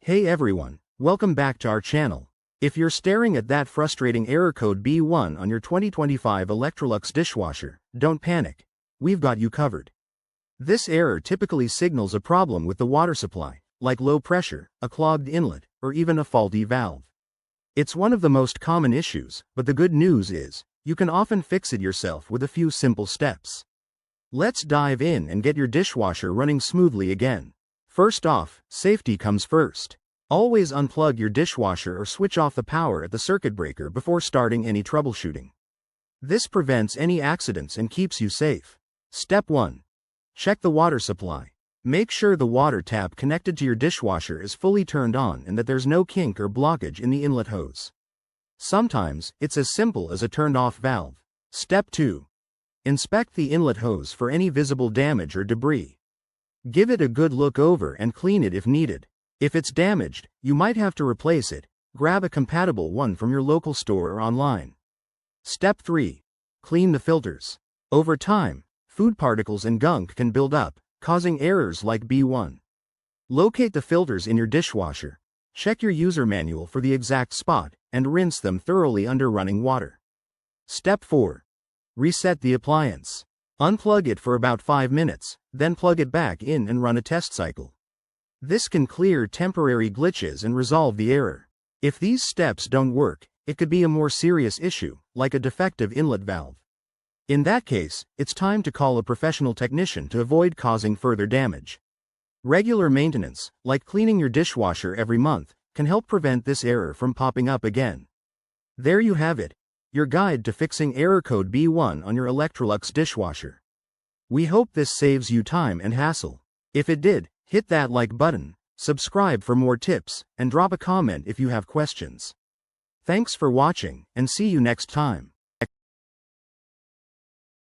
Hey everyone, welcome back to our channel. If you're staring at that frustrating error code B1 on your 2025 Electrolux dishwasher, don't panic. We've got you covered. This error typically signals a problem with the water supply, like low pressure, a clogged inlet, or even a faulty valve. It's one of the most common issues, but the good news is, you can often fix it yourself with a few simple steps. Let's dive in and get your dishwasher running smoothly again. First off, safety comes first. Always unplug your dishwasher or switch off the power at the circuit breaker before starting any troubleshooting. This prevents any accidents and keeps you safe. Step 1. Check the water supply. Make sure the water tap connected to your dishwasher is fully turned on and that there's no kink or blockage in the inlet hose. Sometimes, it's as simple as a turned-off valve. Step 2. Inspect the inlet hose for any visible damage or debris. Give it a good look over and clean it if needed. If it's damaged, you might have to replace it. Grab a compatible one from your local store or online. Step 3. Clean the filters. Over time, food particles and gunk can build up, causing errors like B1. Locate the filters in your dishwasher. Check your user manual for the exact spot, and rinse them thoroughly under running water. Step 4. Reset the appliance. Unplug it for about 5 minutes, then plug it back in and run a test cycle. This can clear temporary glitches and resolve the error. If these steps don't work, it could be a more serious issue, like a defective inlet valve. In that case, it's time to call a professional technician to avoid causing further damage. Regular maintenance, like cleaning your dishwasher every month, can help prevent this error from popping up again. There you have it, your guide to fixing error code B1 on your Electrolux dishwasher. We hope this saves you time and hassle. If it did, hit that like button, subscribe for more tips, and drop a comment if you have questions. Thanks for watching, and see you next time.